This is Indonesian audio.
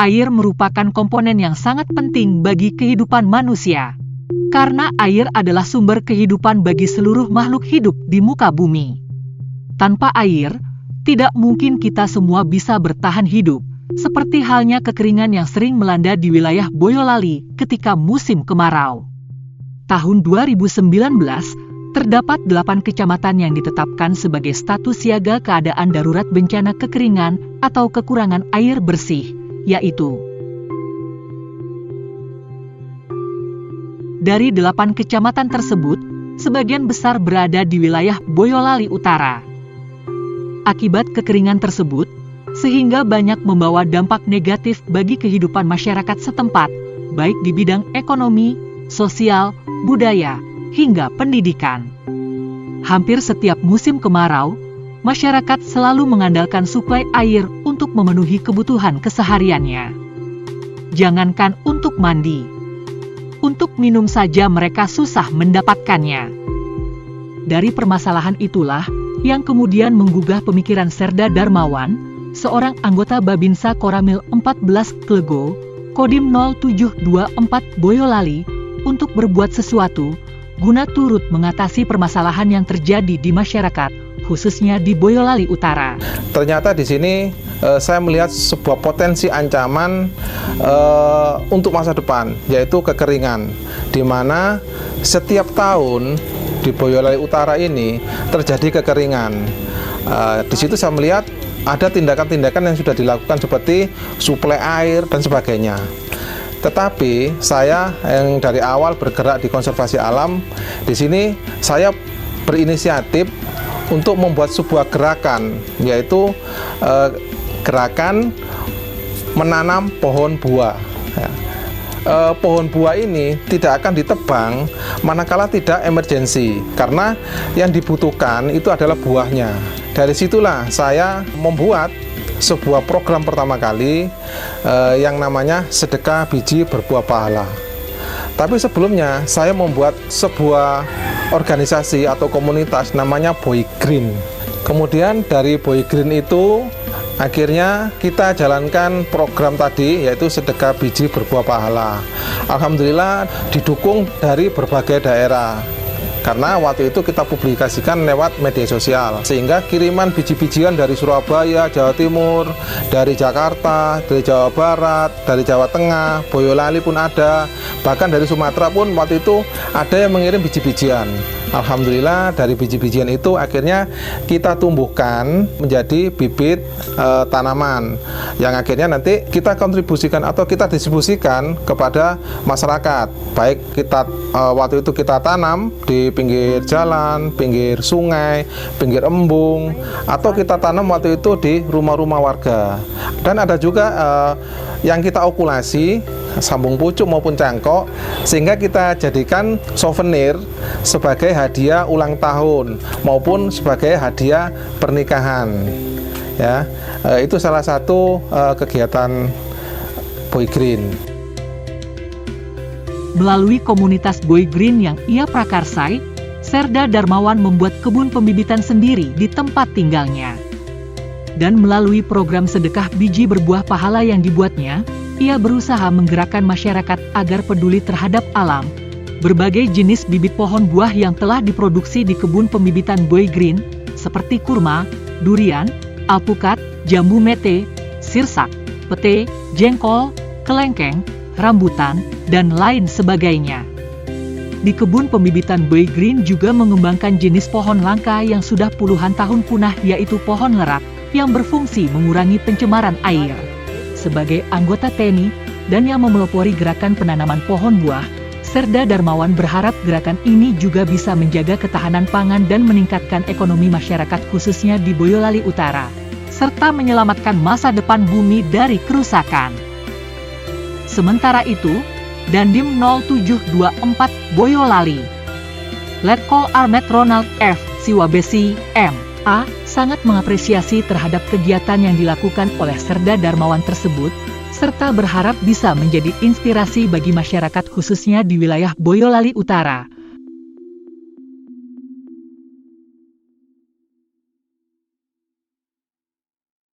Air merupakan komponen yang sangat penting bagi kehidupan manusia. Karena air adalah sumber kehidupan bagi seluruh makhluk hidup di muka bumi. Tanpa air, tidak mungkin kita semua bisa bertahan hidup, seperti halnya kekeringan yang sering melanda di wilayah Boyolali ketika musim kemarau. Tahun 2019, terdapat 8 kecamatan yang ditetapkan sebagai status siaga keadaan darurat bencana kekeringan atau kekurangan air bersih, yaitu dari 8 kecamatan tersebut, sebagian besar berada di wilayah Boyolali Utara. Akibat kekeringan tersebut, sehingga banyak membawa dampak negatif bagi kehidupan masyarakat setempat, baik di bidang ekonomi, sosial, budaya, hingga pendidikan. Hampir setiap musim kemarau, masyarakat selalu mengandalkan suplai air untuk memenuhi kebutuhan kesehariannya. Jangankan untuk mandi, untuk minum saja mereka susah mendapatkannya. Dari permasalahan itulah yang kemudian menggugah pemikiran Serda Darmawan, seorang anggota Babinsa Koramil 14 Klego, Kodim 0724 Boyolali, untuk berbuat sesuatu guna turut mengatasi permasalahan yang terjadi di masyarakat, khususnya di Boyolali Utara. Ternyata di sini saya melihat sebuah potensi ancaman untuk masa depan, yaitu kekeringan, di mana setiap tahun di Boyolali Utara ini terjadi kekeringan. Di situ saya melihat ada tindakan-tindakan yang sudah dilakukan seperti suplai air dan sebagainya. Tetapi saya yang dari awal bergerak di konservasi alam, di sini saya berinisiatif untuk membuat sebuah gerakan, yaitu gerakan menanam pohon buah. Pohon buah ini tidak akan ditebang manakala tidak emergensi, karena yang dibutuhkan itu adalah buahnya. Dari situlah saya membuat sebuah program pertama kali yang namanya Sedekah Biji Berbuah Pahala. Tapi sebelumnya saya membuat sebuah organisasi atau komunitas namanya Boy Green. Kemudian dari Boy Green itu akhirnya kita jalankan program tadi, yaitu Sedekah Biji Berbuah Pahala. Alhamdulillah didukung dari berbagai daerah, karena waktu itu kita publikasikan lewat media sosial, sehingga kiriman biji-bijian dari Surabaya, Jawa Timur, dari Jakarta, dari Jawa Barat, dari Jawa Tengah, Boyolali pun ada, bahkan dari Sumatera pun waktu itu ada yang mengirim biji-bijian. Alhamdulillah dari biji-bijian itu akhirnya kita tumbuhkan menjadi bibit tanaman yang akhirnya nanti kita kontribusikan atau kita distribusikan kepada masyarakat. Baik kita waktu itu kita tanam di pinggir jalan, pinggir sungai, pinggir embung, atau kita tanam waktu itu di rumah-rumah warga. Dan ada juga yang kita okulasi, sambung pucuk maupun cangkok, sehingga kita jadikan souvenir sebagai hadiah ulang tahun maupun sebagai hadiah pernikahan. Ya, itu salah satu kegiatan Boy Green. Melalui komunitas Boy Green yang ia prakarsai, Serda Darmawan membuat kebun pembibitan sendiri di tempat tinggalnya. Dan melalui program Sedekah Biji Berbuah Pahala yang dibuatnya, ia berusaha menggerakkan masyarakat agar peduli terhadap alam. Berbagai jenis bibit pohon buah yang telah diproduksi di kebun pembibitan Boy Green, seperti kurma, durian, alpukat, jambu mete, sirsak, pete, jengkol, kelengkeng, rambutan, dan lain sebagainya. Di kebun pembibitan Boy Green juga mengembangkan jenis pohon langka yang sudah puluhan tahun punah, yaitu pohon lerak, yang berfungsi mengurangi pencemaran air. Sebagai anggota TNI dan yang memelopori gerakan penanaman pohon buah, Serda Darmawan berharap gerakan ini juga bisa menjaga ketahanan pangan dan meningkatkan ekonomi masyarakat khususnya di Boyolali Utara, serta menyelamatkan masa depan bumi dari kerusakan. Sementara itu, Dandim 0724 Boyolali, Letkol Armet Ronald F. Siwabesi, M.A., sangat mengapresiasi terhadap kegiatan yang dilakukan oleh Serda Darmawan tersebut, serta berharap bisa menjadi inspirasi bagi masyarakat khususnya di wilayah Boyolali Utara,